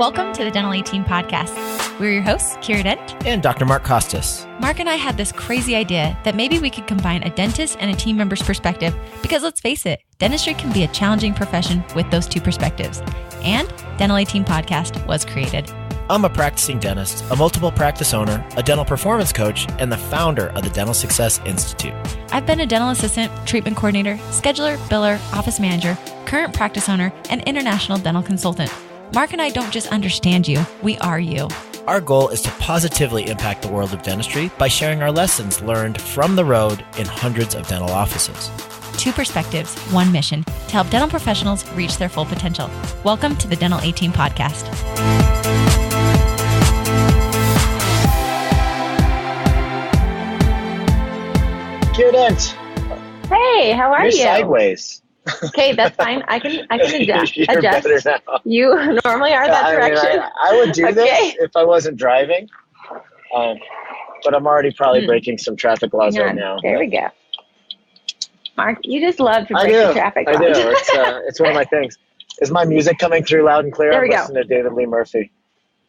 Welcome to the Dental 18 podcast. We're your hosts, Kiera Dent and Dr. Mark Costas. Mark and I had this crazy idea that maybe we could combine a dentist and a team member's perspective because let's face it, dentistry can be a challenging profession with those two perspectives. And Dental 18 podcast was created. I'm a practicing dentist, a multiple practice owner, a dental performance coach, and the founder of the Dental Success Institute. I've been a dental assistant, treatment coordinator, scheduler, biller, office manager, current practice owner, and international dental consultant. Mark and I don't just understand you, we are you. Our goal is to positively impact the world of dentistry by sharing our lessons learned from the road in hundreds of dental offices. Two perspectives, one mission, to help dental professionals reach their full potential. Welcome to the Dental 18 podcast. Kiera Dent. Hey, how are you? You're sideways. Okay, that's fine. I can adjust. You're better now. You normally are that direction. I would do this if I wasn't driving, but I'm already probably breaking some traffic laws right now. There we go. Mark, you just love to break the traffic laws. I do. It's one of my things. Is my music coming through loud and clear? There we go. I'm listening to David Lee Murphy.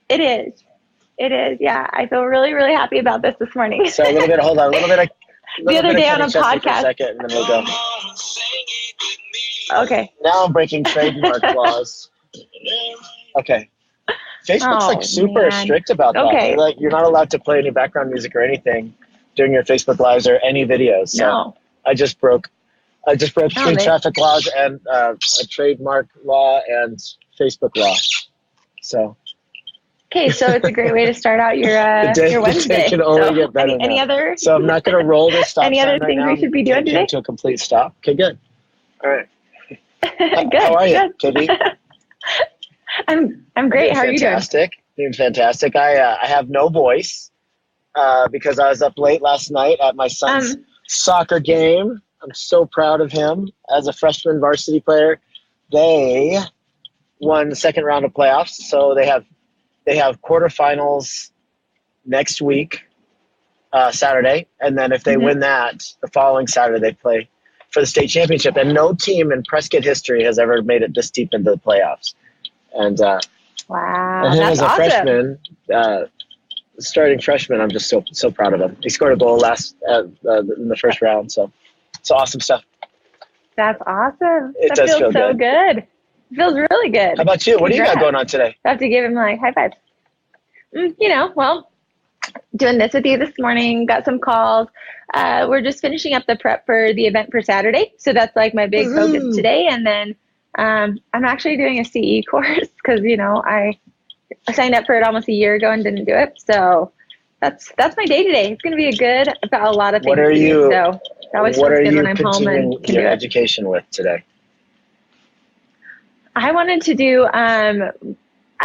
It is. Yeah, I feel really, really happy about this morning. So a little bit of the other day on a podcast. For a second, and then we'll go. Okay. Now I'm breaking trademark laws. Okay. Facebook's super strict about that. Okay. You're not allowed to play any background music or anything during your Facebook Lives or any videos. So no. I just broke 3 traffic laws and a trademark law and Facebook law. So. Okay, so it's a great way to start out your Wednesday. The day can only get better. Any other? So I'm not going to roll this stop. Any other things we should be doing today? To a complete stop. Okay, good. All right. Good. How are you, Kitty? I'm great. How are you doing? Doing fantastic. I have no voice because I was up late last night at my son's soccer game. I'm so proud of him as a freshman varsity player. They won the second round of playoffs, so they have quarterfinals next week, Saturday, and then if they win that, the following Saturday they play for the state championship. And no team in Prescott history has ever made it this deep into the playoffs. And wow, and him that's as a awesome. freshman, starting freshman, I'm just so proud of him. He scored a goal in the first round, so it's awesome stuff. That's awesome. It does feel so good. It feels really good. How about you? What do you got going on today? I have to give him high fives. Doing this with you this morning, got some calls. We're just finishing up the prep for the event for Saturday. So that's my big focus today. And then I'm actually doing a CE course because, I signed up for it almost a year ago and didn't do it. So that's my day today. It's going to be I've got a lot of things to do. So it always feels good when I'm home and can do it. Your education with today? I wanted to do,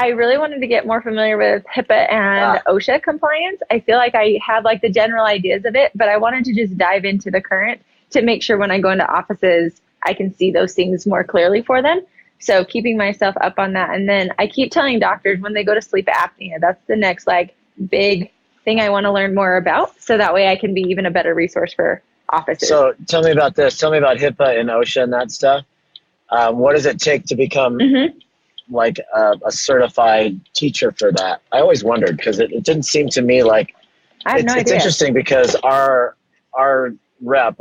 I really wanted to get more familiar with HIPAA and OSHA compliance. I feel like I have the general ideas of it, but I wanted to just dive into the current to make sure when I go into offices, I can see those things more clearly for them. So keeping myself up on that. And then I keep telling doctors when they go to sleep apnea, that's the next big thing I want to learn more about. So that way I can be even a better resource for offices. So tell me about this. Tell me about HIPAA and OSHA and that stuff. What does it take to become a certified teacher for that? I always wondered because it didn't seem to me like I have no idea. It's interesting because our rep,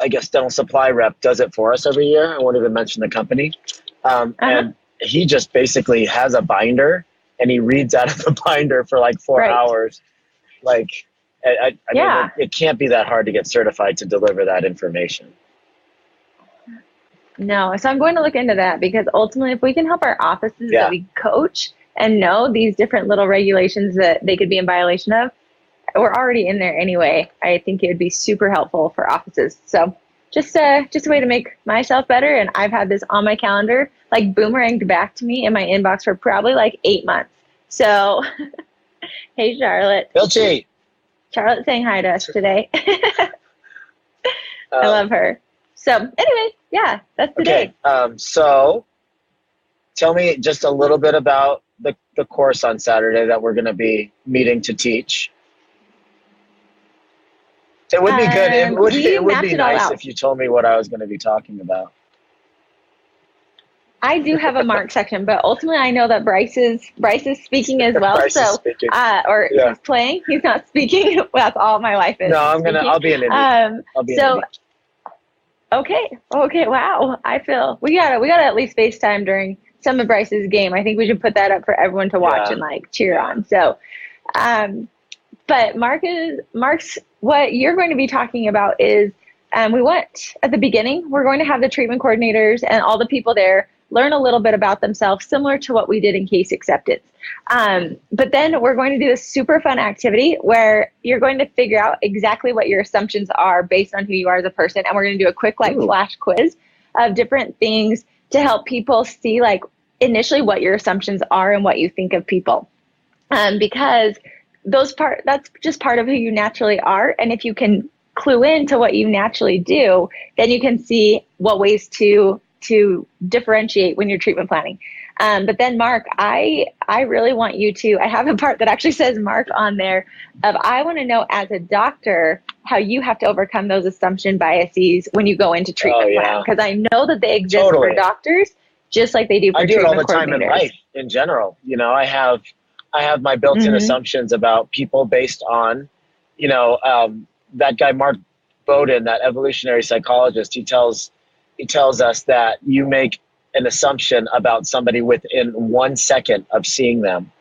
dental supply rep does it for us every year. I won't even mention the company. And he just basically has a binder and he reads out of the binder for 4 hours. I mean, it can't be that hard to get certified to deliver that information. No, so I'm going to look into that because ultimately if we can help our offices that we coach and know these different little regulations that they could be in violation of, we're already in there anyway. I think it would be super helpful for offices. So just a way to make myself better. And I've had this on my calendar, boomeranged back to me in my inbox for probably 8 months. So, hey, Charlotte. Bilchi. Charlotte's saying hi to us today. I love her. So anyway, that's today. Okay, so tell me just a little bit about the course on Saturday that we're going to be meeting to teach. It would be good. It would be nice if you told me what I was going to be talking about. I do have a Mark section, but ultimately I know that Bryce is speaking as well. Bryce is speaking. He's playing. He's not speaking. That's all my life is. No, I'll be an Indy. Okay. Wow. I feel we gotta at least FaceTime during some of Bryce's game. I think we should put that up for everyone to watch and like cheer on. So, but Mark's what you're going to be talking about is, we want at the beginning, we're going to have the treatment coordinators and all the people there learn a little bit about themselves, similar to what we did in case acceptance. But then we're going to do this super fun activity where you're going to figure out exactly what your assumptions are based on who you are as a person. And we're going to do a quick flash quiz of different things to help people see like initially what your assumptions are and what you think of people. Because that's just part of who you naturally are. And if you can clue into what you naturally do, then you can see what ways to differentiate when you're treatment planning. But then Mark, I really want you to, I have a part that actually says Mark on there of, I want to know as a doctor, how you have to overcome those assumption biases when you go into treatment plan. Because I know that they exist for doctors, just like they do for treatment coordinators. I do it all the time in life in general. You know, I have my built-in assumptions about people based on, that guy, Mark Bowden, that evolutionary psychologist, he tells us that you make an assumption about somebody within 1 second of seeing them.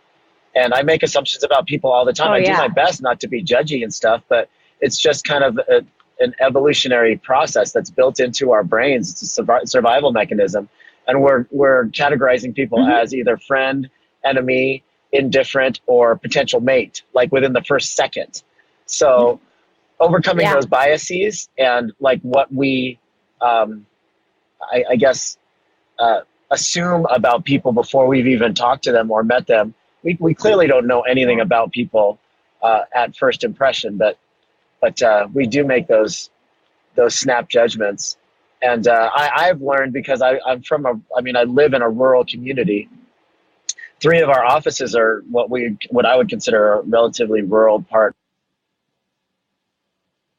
And I make assumptions about people all the time. I do my best not to be judgy and stuff, but it's just kind of an evolutionary process that's built into our brains. It's a survival mechanism. And we're categorizing people as either friend, enemy, indifferent, or potential mate, like within the first second. So overcoming those biases and like what we, I guess, assume about people before we've even talked to them or met them. We clearly don't know anything about people at first impression, but we do make those snap judgments. And I've learned, because I live in a rural community. 3 of our offices are what I would consider a relatively rural part.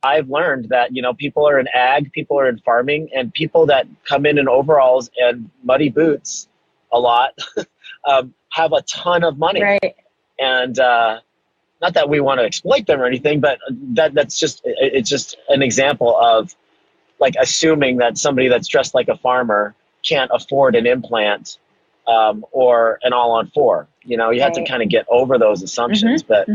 I've learned that, people are in ag, people are in farming, and people that come in overalls and muddy boots a lot have a ton of money. Right. And not that we want to exploit them or anything, but it's just an example of like assuming that somebody that's dressed like a farmer can't afford an implant or an all-on-4. You have to kind of get over those assumptions. But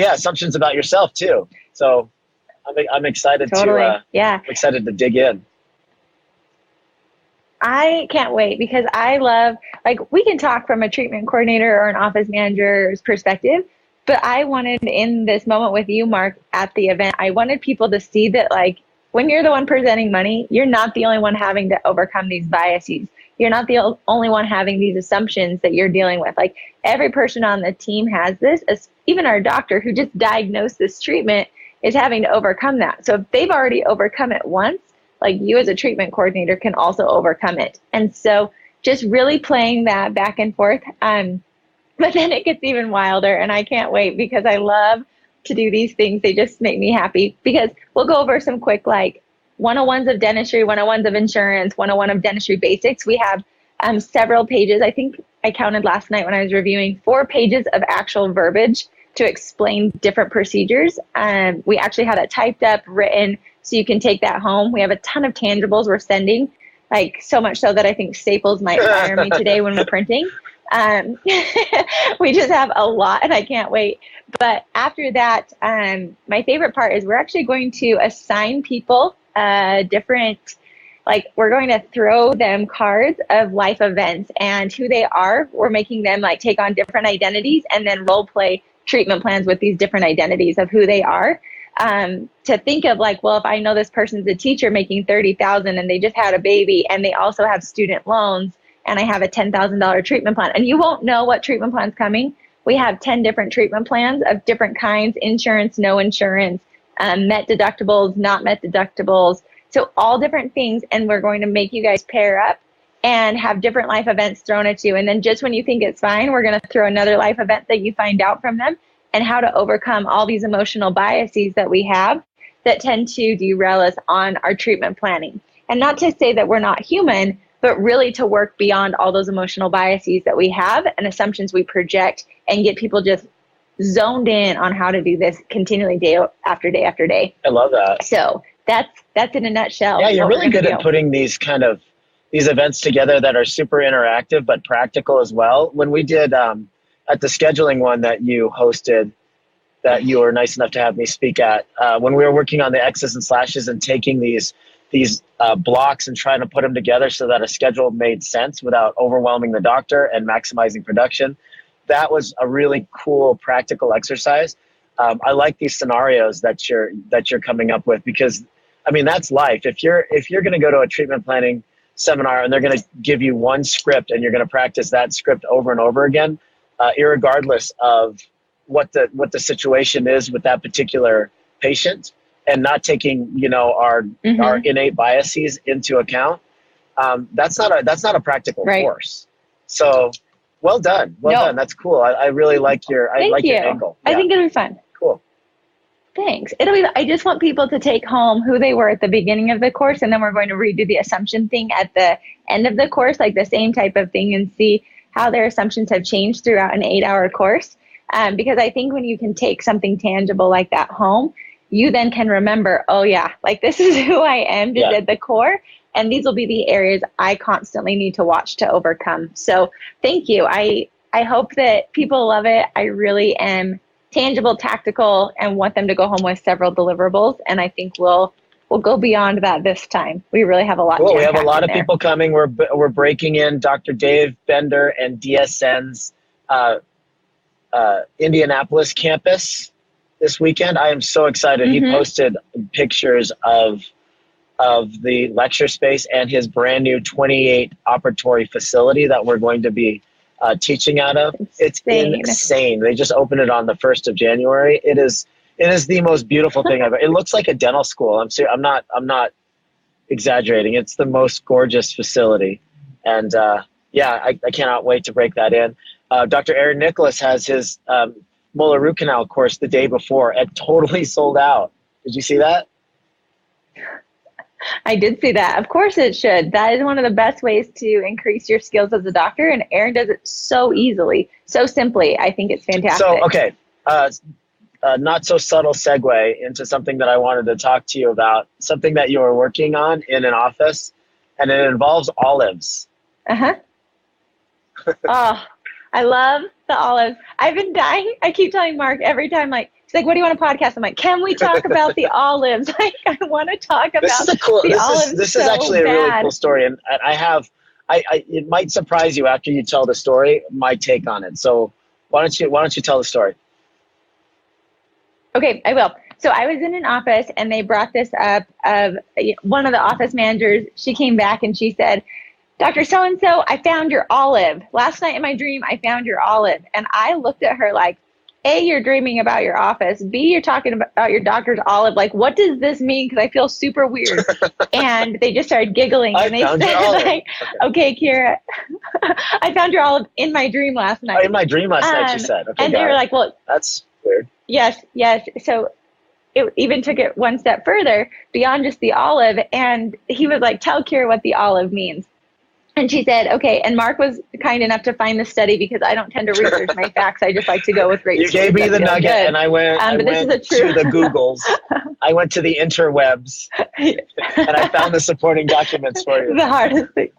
yeah, assumptions about yourself too. So I'm excited I'm excited to dig in. I can't wait, because I love, we can talk from a treatment coordinator or an office manager's perspective, but I wanted, in this moment with you, Mark, at the event, I wanted people to see that when you're the one presenting money, you're not the only one having to overcome these biases. You're not the only one having these assumptions that you're dealing with. Every person on the team has this, even our doctor who just diagnosed this treatment is having to overcome that. So if they've already overcome it once, you as a treatment coordinator can also overcome it. And so just really playing that back and forth. But then it gets even wilder, and I can't wait, because I love to do these things. They just make me happy, because we'll go over some quick 101s of dentistry, 101s of insurance, 101 of dentistry basics. We have several pages. I think I counted last night when I was reviewing 4 pages of actual verbiage to explain different procedures. We actually had it typed up, written, so you can take that home. We have a ton of tangibles we're sending, so much so that I think Staples might fire me today when we're printing. We just have a lot, and I can't wait. But after that, my favorite part is we're actually going to assign people different, we're going to throw them cards of life events and who they are. We're making them take on different identities and then role play treatment plans with these different identities of who they are. To think of well, if I know this person's a teacher making $30,000 and they just had a baby and they also have student loans, and I have a $10,000 treatment plan, and you won't know what treatment plan's coming. We have 10 different treatment plans of different kinds: insurance, no insurance, met deductibles, not met deductibles. So all different things. And we're going to make you guys pair up and have different life events thrown at you. And then just when you think it's fine, we're going to throw another life event that you find out from them, and how to overcome all these emotional biases that we have that tend to derail us on our treatment planning. And not to say that we're not human, but really to work beyond all those emotional biases that we have and assumptions we project, and get people just zoned in on how to do this continually, day after day after day. I love that. So that's in a nutshell. Yeah, you're really good at putting these events together that are super interactive but practical as well. When we did at the scheduling one that you hosted, that you were nice enough to have me speak at, when we were working on the X's and slashes and taking these blocks and trying to put them together so that a schedule made sense without overwhelming the doctor and maximizing production, that was a really cool practical exercise. I like these scenarios that you're coming up with, because I mean, that's life. If you're going to go to a treatment planning seminar and they're going to give you one script and you're going to practice that script over and over again, irregardless of what the situation is with that particular patient, and not taking our innate biases into account, that's not a practical course. So well done. That's cool. I really like your your angle. Yeah. I think it'll be fun. Cool. Thanks. I just want people to take home who they were at the beginning of the course, and then we're going to redo the assumption thing at the end of the course, like the same type of thing, and see how their assumptions have changed throughout an 8-hour course. Because I think when you can take something tangible like that home, you then can remember, oh yeah, like this is who I am just at the core. And these will be the areas I constantly need to watch to overcome. So thank you. I hope that people love it. I really am tangible, tactical, and want them to go home with several deliverables. And I think we'll go beyond that this time. We really have a lot. Well, we have a lot of people coming. We're breaking in Dr. Dave Bender and DSN's Indianapolis campus this weekend. I am so excited. He posted pictures of the lecture space and his brand new 28 operatory facility that we're going to be teaching out of. It's insane. They just opened it on the 1st of January. It is the most beautiful thing ever. It looks like a dental school. I'm not exaggerating. It's the most gorgeous facility. And I cannot wait to break that in. Dr. Aaron Nicholas has his molar root canal course the day before and totally sold out. Did you see that? I did see that. Of course it should. That is one of the best ways to increase your skills as a doctor, and Aaron does it so easily, so simply. I think it's fantastic. So, okay, not so subtle segue into something that I wanted to talk to you about, something that you were working on in an office, and it involves olives. Oh, I love the olives. I've been dying. I keep telling Mark every time, like, he's like, what do you want to podcast? I'm like, can we talk about the olives? Like, I want to talk about the olives. This is actually a really cool story. And it might surprise you after you tell the story, my take on it. So why don't you tell the story? Okay, I will. So I was in an office and they brought this up of one of the office managers. She came back and she said, Dr. So-and-so, I found your olive. Last night in my dream, I found your olive. And I looked at her like, A, you're dreaming about your office. B, you're talking about your doctor's olive. Like, what does this mean? Because I feel super weird. And they just started giggling. And they said, like, okay, Kiera, I found your olive in my dream last night. Oh, in my dream last night, you said. Okay, and they were like, well, that's weird. Yes. So it even took it one step further beyond just the olive. And he was like, tell Kiera what the olive means. And she said, okay. And Mark was kind enough to find the study because I don't tend to research my facts. I just like to go with great. You gave me the nugget and I went, to the Googles. I went to the interwebs and I found the supporting documents for you. The hardest thing.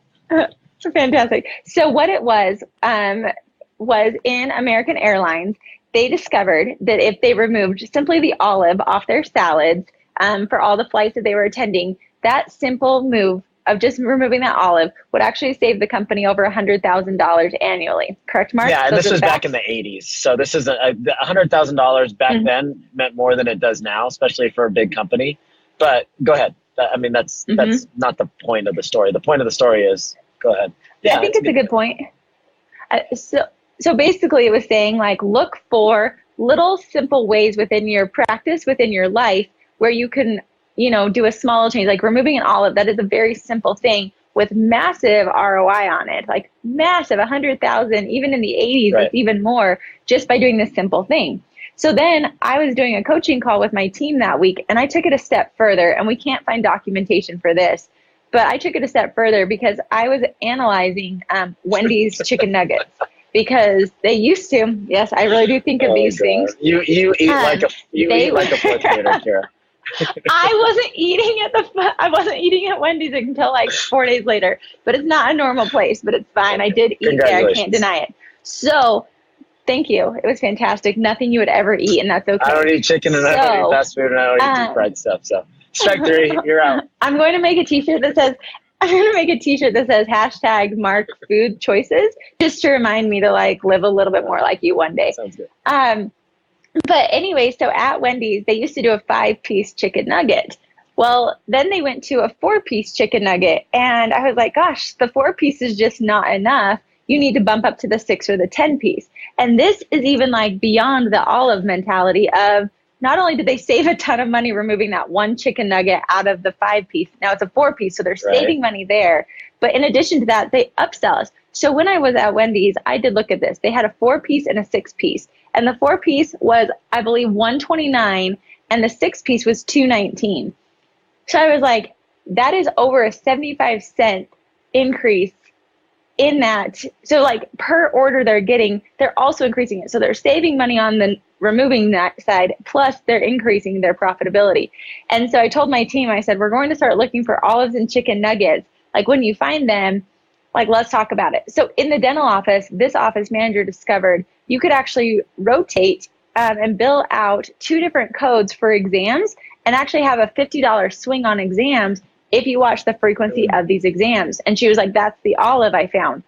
Fantastic. So what it was in American Airlines, they discovered that if they removed simply the olive off their salads for all the flights that they were attending, that simple move of just removing that olive would actually save the company over $100,000 annually. Correct, Mark? Yeah, and this was back in the 80s. So this is $100,000 back then meant more than it does now, especially for a big company. But go ahead. I mean, that's not the point of the story. The point of the story is, go ahead. Yeah, I think it's a good point. So basically it was saying, like, look for little simple ways within your practice, within your life, where you can do a small change, like removing an olive. That is a very simple thing with massive ROI on it, like massive, 100,000, even in the 80s, right. It's even more just by doing this simple thing. So then I was doing a coaching call with my team that week and I took it a step further, and we can't find documentation for this, But I took it a step further because I was analyzing Wendy's chicken nuggets because they used to. Yes, I really do think of these things. You eat like a fourth grader, Kiera. I wasn't eating at Wendy's until like 4 days later. But it's not a normal place. But it's fine. I did eat there. I can't deny it. So. Thank you. It was fantastic. Nothing you would ever eat, and that's okay. I don't eat chicken, and I don't eat fast food, and I don't eat deep fried stuff. So, strike 3, you're out. I'm going to make a T-shirt that says #Mark Food Choices, just to remind me to like live a little bit more like you one day. Sounds good. But anyway, so at Wendy's, they used to do a 5-piece chicken nugget. Well, then they went to a 4-piece chicken nugget, and I was like, gosh, the 4-piece is just not enough. You need to bump up to the 6 or the 10-piece. And this is even like beyond the olive mentality of not only did they save a ton of money removing that one chicken nugget out of the 5-piece, now it's a 4-piece, so they're saving money there. But in addition to that, they upsell us. So when I was at Wendy's, I did look at this. They had a 4-piece and a 6-piece. And the 4-piece was, I believe, $129, and the 6-piece was $219. So I was like, that is over a 75-cent increase in that. So like per order they're also increasing it. So they're saving money on the removing that side, plus they're increasing their profitability. And so I told my team, I said, we're going to start looking for olives and chicken nuggets. Like when you find them, like, let's talk about it. So in the dental office, this office manager discovered you could actually rotate and bill out 2 different codes for exams and actually have a $50 swing on exams if you watch the frequency of these exams. And she was like, that's the olive I found.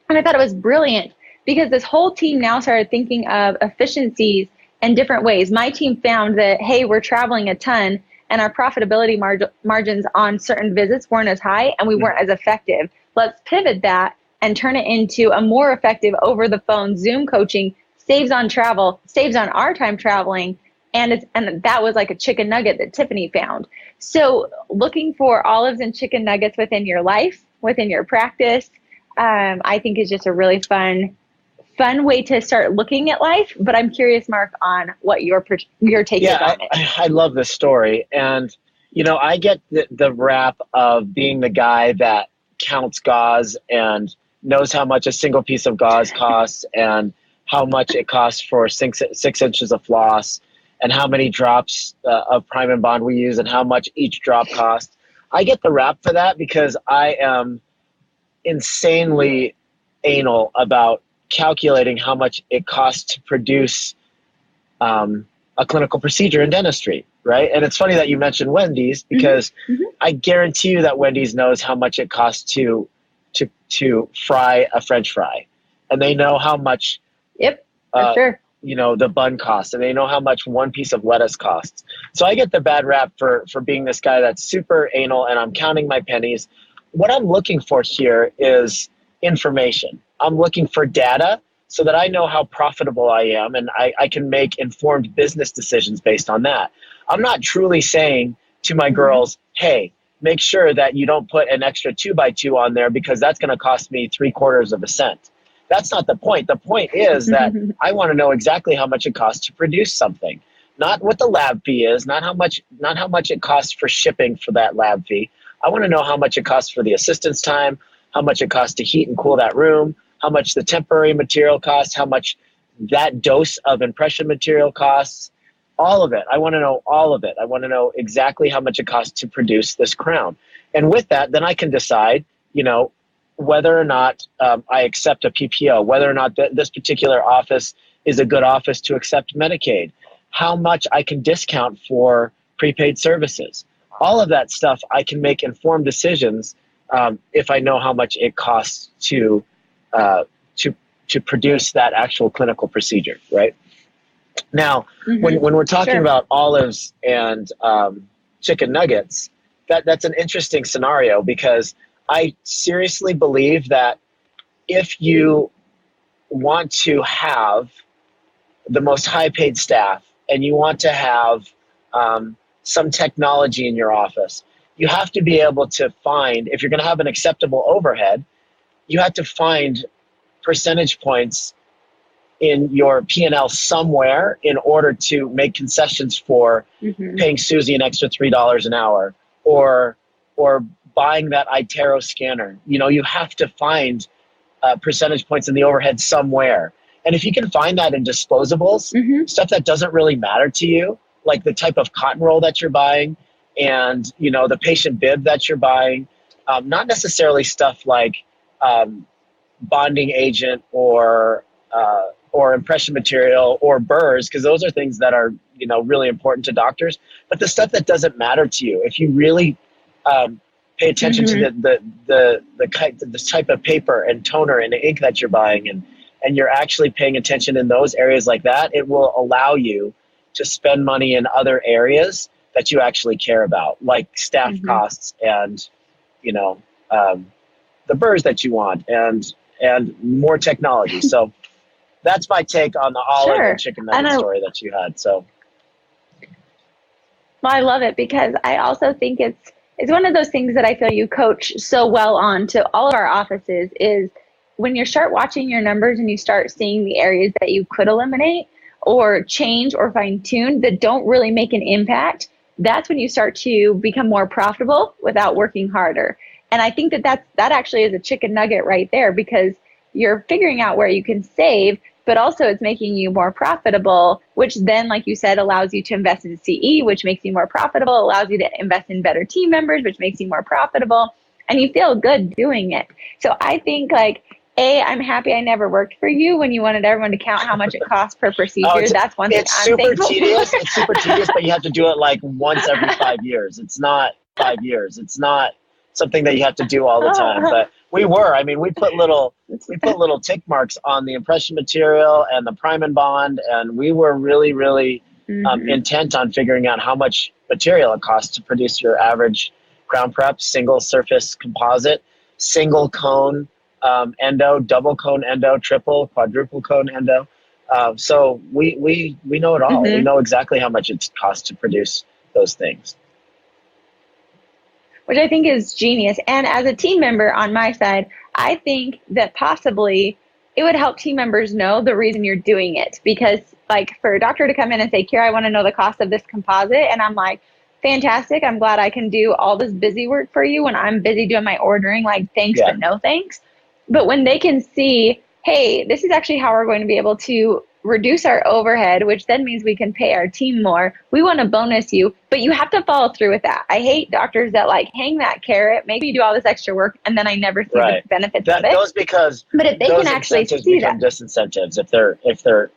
And I thought it was brilliant because this whole team now started thinking of efficiencies and different ways. My team found that, hey, we're traveling a ton and our profitability margins on certain visits weren't as high and we weren't as effective. Let's pivot that and turn it into a more effective over the phone Zoom coaching, saves on travel, saves on our time traveling. And that was like a chicken nugget that Tiffany found. So looking for olives and chicken nuggets within your life, within your practice, I think is just a really fun way to start looking at life. But I'm curious, Mark, on what your take is on it. I love this story. And, I get the rap of being the guy that counts gauze and knows how much a single piece of gauze costs and how much it costs for 6 inches of floss, and how many drops of Prime and Bond we use and how much each drop costs. I get the rap for that because I am insanely anal about calculating how much it costs to produce a clinical procedure in dentistry, right? And it's funny that you mentioned Wendy's because I guarantee you that Wendy's knows how much it costs to fry a French fry. And they know how much for sure. The bun costs, and they know how much one piece of lettuce costs. So I get the bad rap for being this guy that's super anal and I'm counting my pennies. What I'm looking for here is information. I'm looking for data so that I know how profitable I am and I can make informed business decisions based on that. I'm not truly saying to my girls, hey, make sure that you don't put an extra 2x2 on there because that's going to cost me 3/4 of a cent. That's not the point. The point is that I want to know exactly how much it costs to produce something, not what the lab fee is, not how much it costs for shipping for that lab fee. I want to know how much it costs for the assistant's time, how much it costs to heat and cool that room, how much the temporary material costs, how much that dose of impression material costs, all of it. I want to know all of it. I want to know exactly how much it costs to produce this crown. And with that, then I can decide, whether or not I accept a PPO, whether or not this particular office is a good office to accept Medicaid, how much I can discount for prepaid services. All of that stuff, I can make informed decisions if I know how much it costs to produce that actual clinical procedure, right? Now, when we're talking about olives and chicken nuggets, that's an interesting scenario because I seriously believe that if you want to have the most high-paid staff and you want to have some technology in your office, you have to be able to find, if you're going to have an acceptable overhead, you have to find percentage points in your P&L somewhere in order to make concessions for paying Susie an extra $3 an hour or buying that iTero scanner. You have to find percentage points in the overhead somewhere. And if you can find that in disposables, stuff that doesn't really matter to you, like the type of cotton roll that you're buying and, the patient bib that you're buying, not necessarily stuff like bonding agent or impression material or burrs, because those are things that are, really important to doctors. But the stuff that doesn't matter to you, if you really pay attention to the type of paper and toner and ink that you're buying, and you're actually paying attention in those areas like that, it will allow you to spend money in other areas that you actually care about, like staff costs and, the burrs that you want and more technology. So that's my take on the olive and chicken nugget story that you had. So, well, I love it because I also think it's one of those things that I feel you coach so well on to all of our offices is when you start watching your numbers and you start seeing the areas that you could eliminate or change or fine tune that don't really make an impact, that's when you start to become more profitable without working harder. And I think that actually is a chicken nugget right there because you're figuring out where you can save, but also it's making you more profitable, which then, like you said, allows you to invest in CE, which makes you more profitable, allows you to invest in better team members, which makes you more profitable, and you feel good doing it. So I think I'm happy I never worked for you when you wanted everyone to count how much it costs per procedure. That's one thing I'm thankful for. It's super tedious, but you have to do it like once every 5 years. It's not 5 years. It's not something that you have to do all the time. But we put little tick marks on the impression material and the prime and bond, and we were really, really intent on figuring out how much material it costs to produce your average crown prep, single surface composite, single cone endo, double cone endo, triple, quadruple cone endo. So we know it all. We know exactly how much it costs to produce those things. Which I think is genius. And as a team member on my side, I think that possibly it would help team members know the reason you're doing it. Because for a doctor to come in and say, Kiera, I want to know the cost of this composite. And I'm like, fantastic. I'm glad I can do all this busy work for you when I'm busy doing my ordering. Thanks, but no thanks. But when they can see, hey, this is actually how we're going to be able to reduce our overhead, which then means we can pay our team more. We want to bonus you, but you have to follow through with that. I hate doctors that hang that carrot, make me do all this extra work, and then I never see the benefits of it. But if they can actually see that, disincentives if they're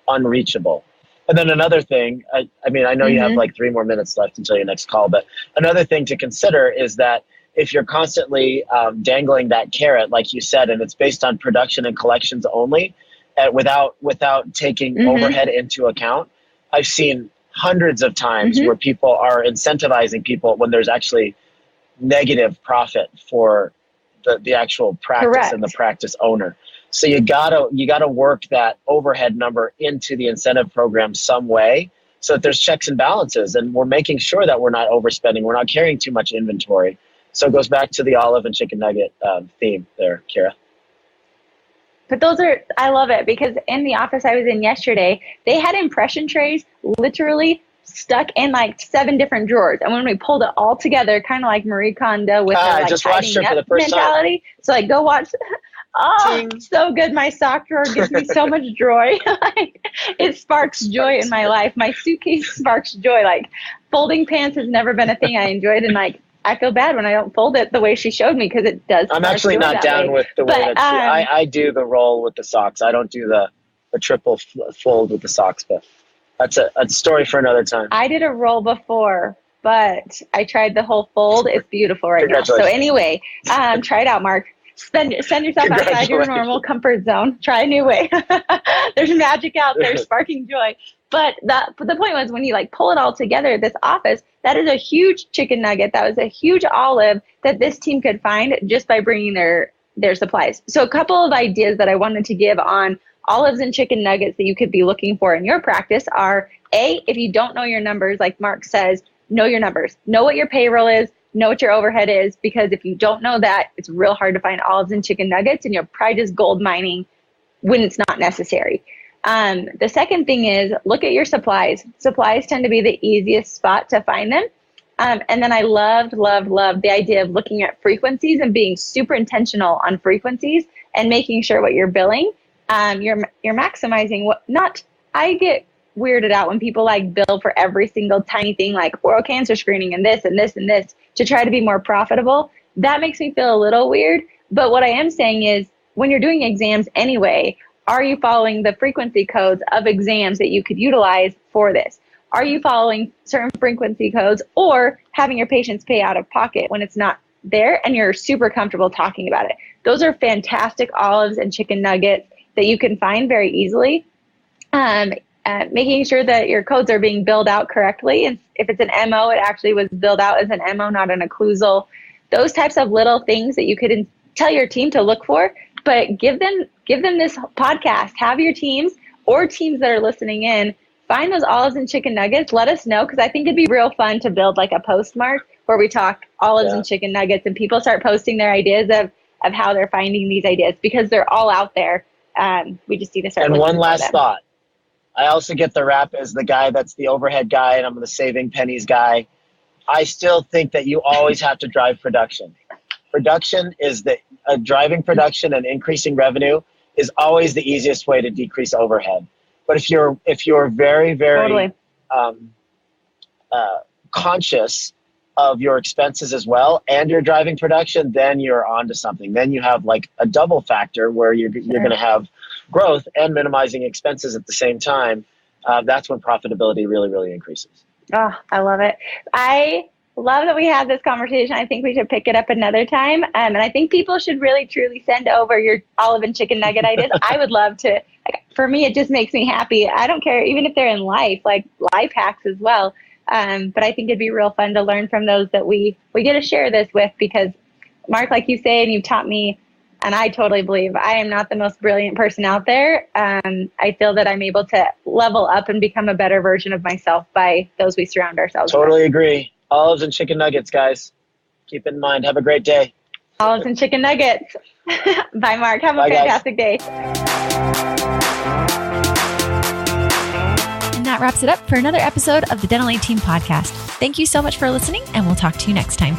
unreachable. And then another thing, I know you have 3 more minutes left until your next call, but another thing to consider is that if you're constantly dangling that carrot, like you said, and it's based on production and collections only, without taking overhead into account, I've seen hundreds of times where people are incentivizing people when there's actually negative profit for the actual practice and the practice owner. So you gotta work that overhead number into the incentive program some way so that there's checks and balances, and we're making sure that we're not overspending, we're not carrying too much inventory. So it goes back to the olive and chicken nugget theme there, Kiera. But I love it because in the office I was in yesterday, they had impression trays literally stuck in 7 different drawers. And when we pulled it all together, kind of like Marie Kondo with her just watched her for the first mentality. Time. So go watch. Oh, so good. My sock drawer gives me so much joy. It sparks joy in my life. My suitcase sparks joy. Folding pants has never been a thing I enjoyed. And I feel bad when I don't fold it the way she showed me because it does. I'm actually not down with the way that I do the roll with the socks. I don't do the triple fold with the socks, but that's a story for another time. I did a roll before, but I tried the whole fold. It's beautiful right now. So anyway, try it out, Mark. Send yourself outside your normal comfort zone. Try a new way. There's magic out there, sparking joy. But the point was when you pull it all together at this office, that is a huge chicken nugget. That was a huge olive that this team could find just by bringing their supplies. So a couple of ideas that I wanted to give on olives and chicken nuggets that you could be looking for in your practice are, A, if you don't know your numbers, like Mark says, know your numbers. Know what your payroll is. Know what your overhead is, because if you don't know that, it's real hard to find olives and chicken nuggets, and you're probably just gold mining when it's not necessary. The second thing is look at your supplies. Supplies tend to be the easiest spot to find them. And then I loved the idea of looking at frequencies and being super intentional on frequencies and making sure what you're billing, you're maximizing what not. I get weirded out when people like bill for every single tiny thing like oral cancer screening and this and this and this to try to be more profitable. That makes me feel a little weird. But what I am saying is when you're doing exams anyway, are you following the frequency codes of exams that you could utilize for this? Are you following certain frequency codes or having your patients pay out of pocket when it's not there and you're super comfortable talking about it? Those are fantastic olives and chicken nuggets that you can find very easily. Making sure that your codes are being billed out correctly. And if it's an MO, it actually was billed out as an MO, not an occlusal. Those types of little things that you could tell your team to look for, but give them this podcast. Have your teams or teams that are listening in find those olives and chicken nuggets. Let us know, because I think it'd be real fun to build like a postmark where we talk olives and chicken nuggets and people start posting their ideas of how they're finding these ideas, because they're all out there. We just need to start. And one last thought. I also get the rap as the guy that's the overhead guy and I'm the saving pennies guy. I still think that you always have to drive production. Production is driving production and increasing revenue is always the easiest way to decrease overhead. But if you're very, very conscious of your expenses as well, and you're driving production, then you're onto something. Then you have like a double factor where you're going to have growth and minimizing expenses at the same time. That's when profitability really, really increases. Oh, I love it. I love that we had this conversation. I think we should pick it up another time. And I think people should really, truly send over your olive and chicken nugget ideas. I would love to. For me, it just makes me happy. I don't care, even if they're in life hacks as well. But I think it'd be real fun to learn from those that we get to share this with, because Mark, like you say, and you've taught me, and I totally believe I am not the most brilliant person out there. I feel that I'm able to level up and become a better version of myself by those we surround ourselves with. Totally agree. Olives and chicken nuggets, guys. Keep in mind. Have a great day. Olives and chicken nuggets. Bye, Mark. Have a fantastic day. And that wraps it up for another episode of the Dental A Team podcast. Thank you so much for listening, and we'll talk to you next time.